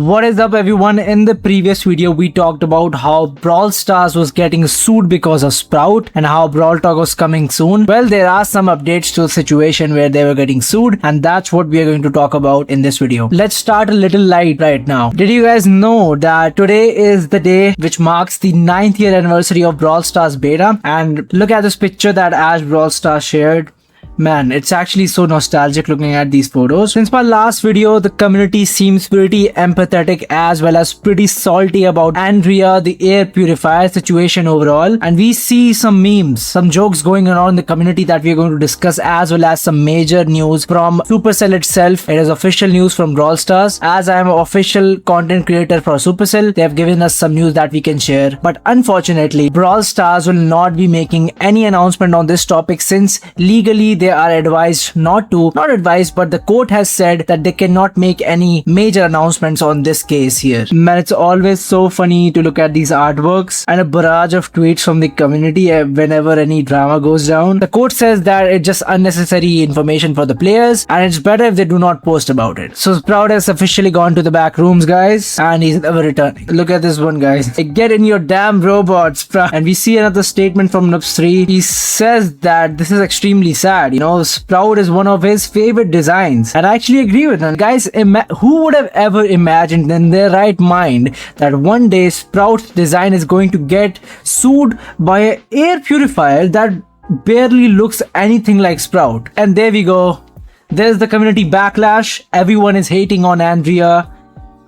What is up everyone? In the previous video we talked about how Brawl Stars was getting sued because of Sprout and how Brawl Talk was coming soon. Well, there are some updates to the situation where they were getting sued, and that's what we are going to talk about in this video. Let's start a little light right now. Did you guys know that today is the day which marks the 9th year anniversary of Brawl Stars beta? And look at this picture that Ash Brawl Stars shared. Man, it's actually so nostalgic looking at these photos. Since my last video, the community seems pretty empathetic as well as pretty salty about Andrea, the air purifier situation overall. And we see some memes, some jokes going on in the community that we are going to discuss, as well as some major news from Supercell itself. It is official news from Brawl Stars. As I am an official content creator for Supercell, they have given us some news that we can share. But unfortunately, Brawl Stars will not be making any announcement on this topic since legally they are advised not advised, but the court has said that they cannot make any major announcements on this case here. Man, it's always so funny to look at these artworks and a barrage of tweets from the community whenever any drama goes down. The court says that it's just unnecessary information for the players and it's better if they do not post about it. So Sprout has officially gone to the back rooms, guys, and he's never returning. Look at this one, guys. Get in your damn robot, Sprout. And we see another statement from Noops3. He says that this is extremely sad. You know, Sprout is one of his favorite designs, and I actually agree with him. Guys, who would have ever imagined in their right mind that one day Sprout's design is going to get sued by an air purifier that barely looks anything like Sprout? And there we go. There's the community backlash. Everyone is hating on Andrea.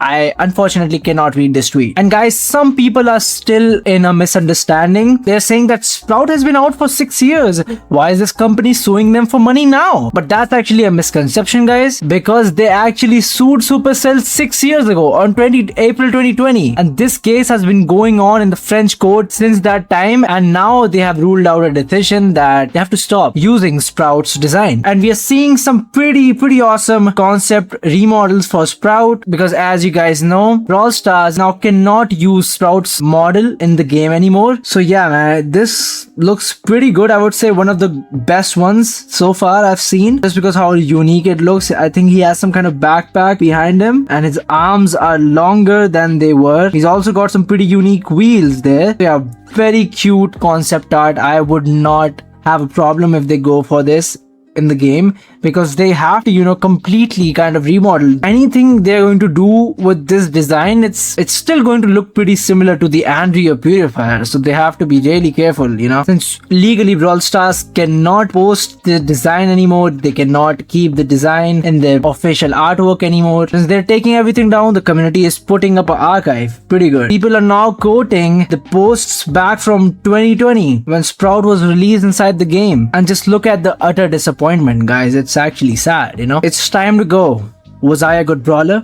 I unfortunately cannot read this tweet. And guys, some people are still in a misunderstanding. They're saying that Sprout has been out for 6 years. Why is this company suing them for money now? But that's actually a misconception, guys, because they actually sued Supercell 6 years ago on April 2020. And this case has been going on in the French court since that time. And now they have ruled out a decision that they have to stop using Sprout's design. And we are seeing some pretty awesome concept remodels for Sprout, because as you guys know, Brawl Stars now cannot use Sprout's model in the game anymore. So yeah, man, this looks pretty good. I would say one of the best ones so far I've seen, just because how unique it looks. I think he has some kind of backpack behind him and his arms are longer than they were. He's also got some pretty unique wheels there. Yeah, very cute concept art. I would not have a problem if they go for this in the game, because they have to, you know, completely kind of remodel anything they're going to do with this design. It's still going to look pretty similar to the Andrea purifier, so they have to be really careful, you know, since legally Brawl Stars cannot post the design anymore. They cannot keep the design in their official artwork anymore. Since they're taking everything down, the community is putting up an archive. Pretty good. People are now quoting the posts back from 2020 when Sprout was released inside the game, and just look at the utter disappointment, guys. It's actually sad, you know. It's time to go. Was I a good brawler?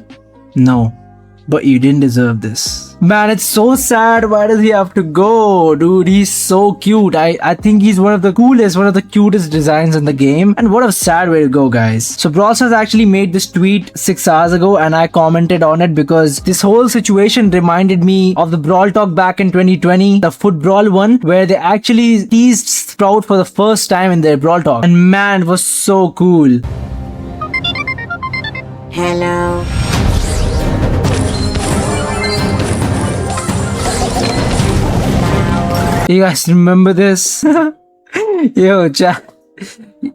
No, but you didn't deserve this. Man, it's so sad. Why does he have to go? Dude, he's so cute. I think he's one of the coolest, one of the cutest designs in the game. And what a sad way to go, guys. So Brawl Stars actually made this tweet 6 hours ago, and I commented on it because this whole situation reminded me of the Brawl Talk back in 2020, the Foot Brawl one, where they actually teased Sprout for the first time in their Brawl Talk. And man, it was so cool. Hello. You guys remember this? Yo, chat.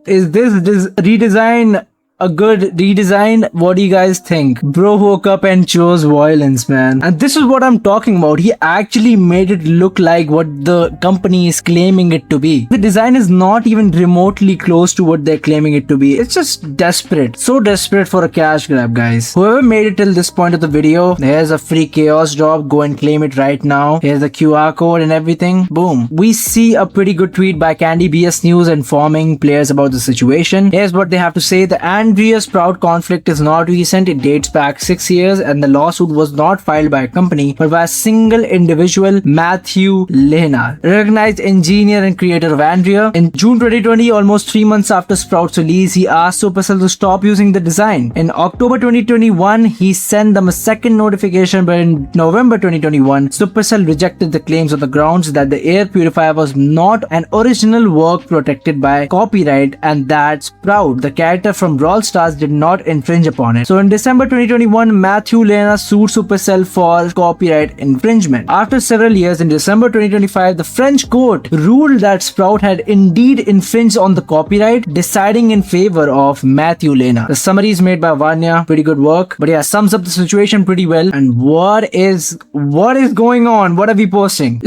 Is this redesign a good redesign? What do you guys think? Bro woke up and chose violence, man. And this is what I'm talking about. He actually made it look like what the company is claiming it to be. The design is not even remotely close to what they're claiming it to be. It's just desperate. So desperate for a cash grab, guys. Whoever made it till this point of the video, here's a free chaos drop. Go and claim it right now. Here's the QR code and everything. Boom. We see a pretty good tweet by Candy BS News informing players about the situation. Here's what they have to say. The Andrea Sprout conflict is not recent. It dates back 6 years, and the lawsuit was not filed by a company but by a single individual, Matthew Lehner, recognized engineer and creator of Andrea. In June 2020, almost 3 months after Sprout's release, he asked Supercell to stop using the design. In October 2021, he sent them a second notification, but in November 2021, Supercell rejected the claims on the grounds that the air purifier was not an original work protected by copyright, and that Sprout, the character from Brawl Brawl Stars did not infringe upon it. So in December 2021, Matthew Lena sued Supercell for copyright infringement. After several years, in December 2025, the French court ruled that Sprout had indeed infringed on the copyright, deciding in favor of Matthew Lena. The summary is made by Vanya. Pretty good work. But yeah, sums up the situation pretty well. And what is going on? What are we posting?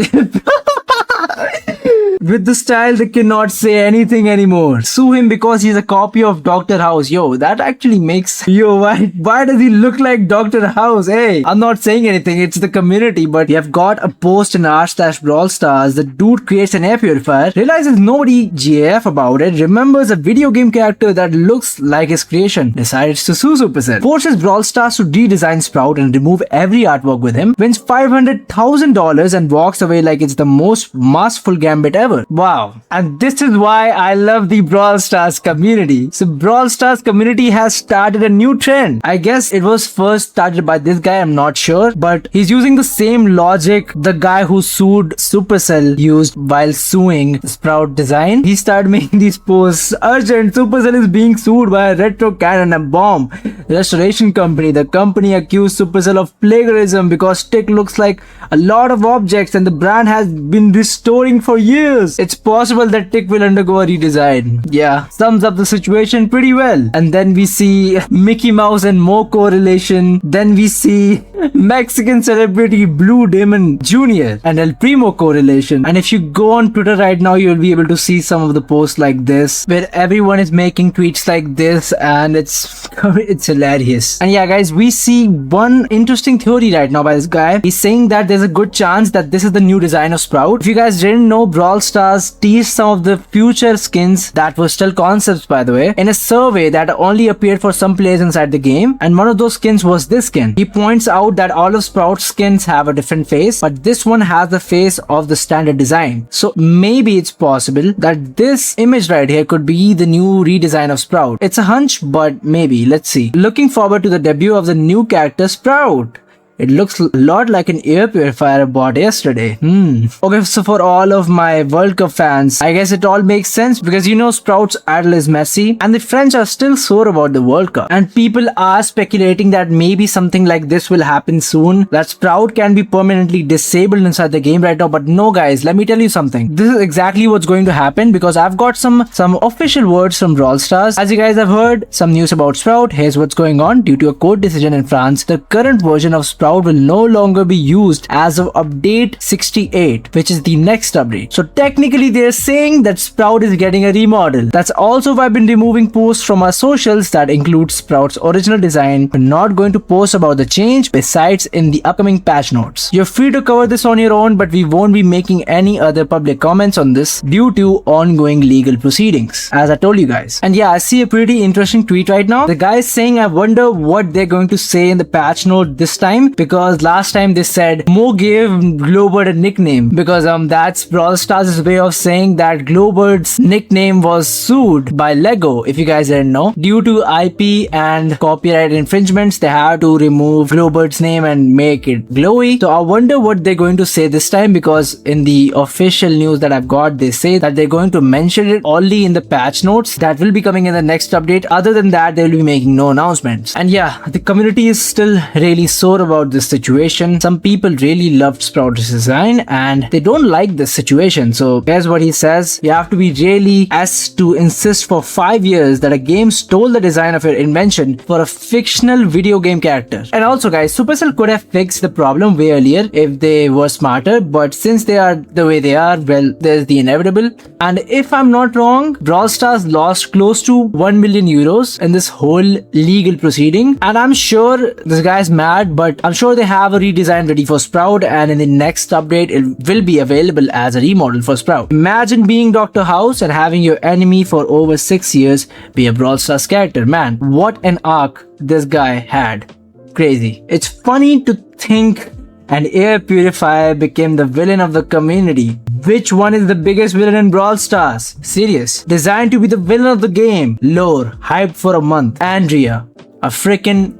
With the style, they cannot say anything anymore. Sue him because he's a copy of Dr. House. Yo, that actually makes... Yo, why does he look like Dr. House? Hey, I'm not saying anything. It's the community. But we have got a post in r/Brawl Stars. The dude creates an air purifier, realizes nobody GF about it, remembers a video game character that looks like his creation, decides to sue Supercell, forces Brawl Stars to redesign Sprout and remove every artwork with him, wins $500,000 and walks away like it's the most masterful gambit ever. Wow. And this is why I love the Brawl Stars community. So Brawl Stars community has started a new trend. I guess it was first started by this guy, I'm not sure, but he's using the same logic the guy who sued Supercell used while suing Sprout Design. He started making these posts. Urgent, Supercell is being sued by a retro cannon and bomb restoration company. The company accused Supercell of plagiarism because Tick looks like a lot of objects and the brand has been restoring for years. It's possible that Tick will undergo a redesign. Yeah, sums up the situation pretty well. And then we see Mickey Mouse and more correlation. Then we see Mexican celebrity Blue Demon Jr. and El Primo correlation. And if you go on Twitter right now, you'll be able to see some of the posts like this, where everyone is making tweets like this, and it's hilarious. And yeah, guys, we see one interesting theory right now by this guy. He's saying that there's a good chance that this is the new design of Sprout. If you guys didn't know, Brawl Stars teased some of the future skins that were still concepts, by the way, in a survey that only appeared for some players inside the game, and one of those skins was this skin. He points out that all of Sprout's skins have a different face, but this one has the face of the standard design. So maybe it's possible that this image right here could be the new redesign of Sprout. It's a hunch, but maybe. Let's see. Looking forward to the debut of the new character Sprout. It looks a lot like an air purifier I bought yesterday. Okay, so for all of my World Cup fans, I guess it all makes sense because you know Sprout's idol is Messi and the French are still sore about the World Cup. And people are speculating that maybe something like this will happen soon, that Sprout can be permanently disabled inside the game right now. But no guys, let me tell you something. This is exactly what's going to happen because I've got some official words from Brawl Stars. As you guys have heard some news about Sprout, here's what's going on. Due to a court decision in France, the current version of Sprout will no longer be used as of update 68, which is the next update. So technically they're saying that Sprout is getting a remodel. That's also why I've been removing posts from our socials that include Sprout's original design. We're not going to post about the change besides in the upcoming patch notes. You're free to cover this on your own, but we won't be making any other public comments on this due to ongoing legal proceedings, as I told you guys. And yeah, I see a pretty interesting tweet right now. The guy is saying, I wonder what they're going to say in the patch note this time, because last time they said Mo gave Glowbird a nickname, because that's Brawl Stars' way of saying that Glowbird's nickname was sued by Lego. If you guys didn't know, due to IP and copyright infringements, they have to remove Glowbird's name and make it glowy. So I wonder what they're going to say this time, because in the official news that I've got, they say that they're going to mention it only in the patch notes that will be coming in the next update. Other than that, they will be making no announcements. And yeah, the community is still really sore about this situation. Some people really loved Sprout's design and they don't like this situation. So here's what he says. You have to be really S to insist for 5 years that a game stole the design of your invention for a fictional video game character. And also guys, Supercell could have fixed the problem way earlier if they were smarter, but since they are the way they are, well, there's the inevitable. And if I'm not wrong, Brawl Stars lost close to 1 million euros in this whole legal proceeding. And I'm sure this guy's mad, but I'm sure they have a redesign ready for Sprout, and in the next update it will be available as a remodel for Sprout. Imagine being Dr. House and having your enemy for over 6 years be a Brawl Stars character. Man, what an arc this guy had. Crazy. It's funny to think an air purifier became the villain of the community. Which one is the biggest villain in Brawl Stars? Serious. Designed to be the villain of the game. Lore. Hyped for a month. Andrea. A freaking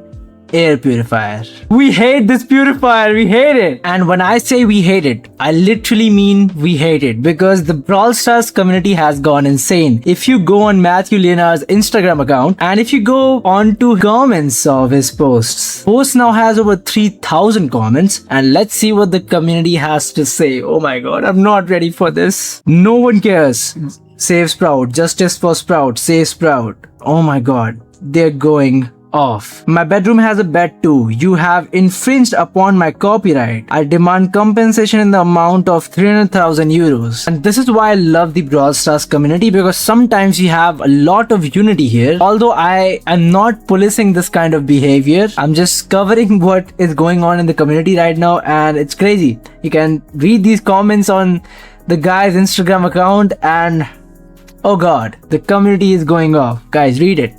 air purifier. We hate this purifier, we hate it. And when I say we hate it, I literally mean we hate it, because the Brawl Stars community has gone insane. If you go on Matthew Leonard's Instagram account and if you go on to comments of his post now has over 3,000 comments, and let's see what the community has to say. Oh my god, I'm not ready for this. No one cares. Save Sprout. Justice for Sprout. Save Sprout. Oh my god. They're going off. My bedroom has a bed too. You have infringed upon my copyright. I demand compensation in the amount of 300,000 euros. And this is why I love the Brawl Stars community, because sometimes you have a lot of unity here. Although I am not policing this kind of behavior, I'm just covering what is going on in the community right now, and it's crazy. You can read these comments on the guy's Instagram account and oh god, the community is going off. Guys, read it.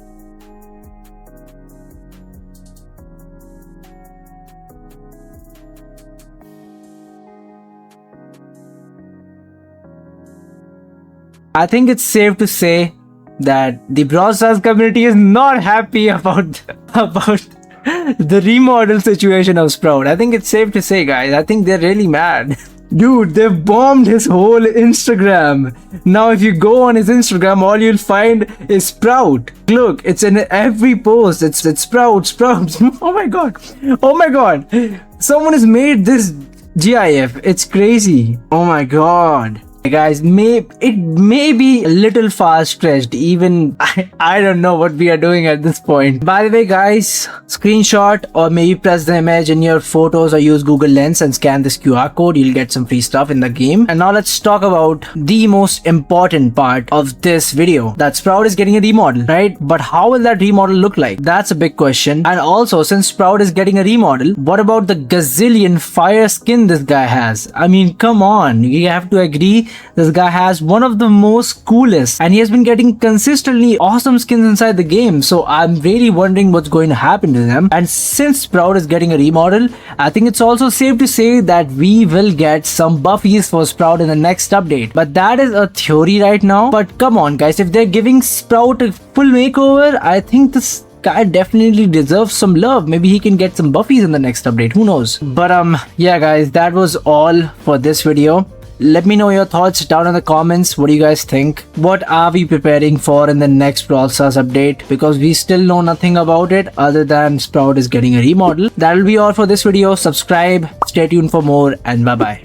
I think it's safe to say that the Brawl Stars community is not happy about the remodel situation of Sprout. I think it's safe to say, guys. I think they're really mad. Dude, they've bombed his whole Instagram. Now if you go on his Instagram, all you'll find is Sprout. Look, it's in every post. It's Sprout. Oh my god. Oh my god. Someone has made this GIF. It's crazy. Oh my god. Guys, it may be a little far stretched. Even I don't know what we are doing at this point. By the way, guys, screenshot or maybe press the image in your photos or use Google Lens and scan this QR code. You'll get some free stuff in the game. And now let's talk about the most important part of this video. That Sprout is getting a remodel, right? But how will that remodel look like? That's a big question. And also, since Sprout is getting a remodel, what about the gazillion fire skin this guy has? I mean, come on, you have to agree. This guy has one of the most coolest, and he has been getting consistently awesome skins inside the game. So I'm really wondering what's going to happen to them. And since Sprout is getting a remodel, I think it's also safe to say that we will get some buffies for Sprout in the next update. But that is a theory right now. But come on, guys, if they're giving Sprout a full makeover, I think this guy definitely deserves some love. Maybe he can get some buffies in the next update. Who knows? But yeah, guys, that was all for this video. Let me know your thoughts down in the comments. What do you guys think? What are we preparing for in the next Brawl Stars update? Because we still know nothing about it other than Sprout is getting a remodel. That will be all for this video. Subscribe, stay tuned for more, and bye bye.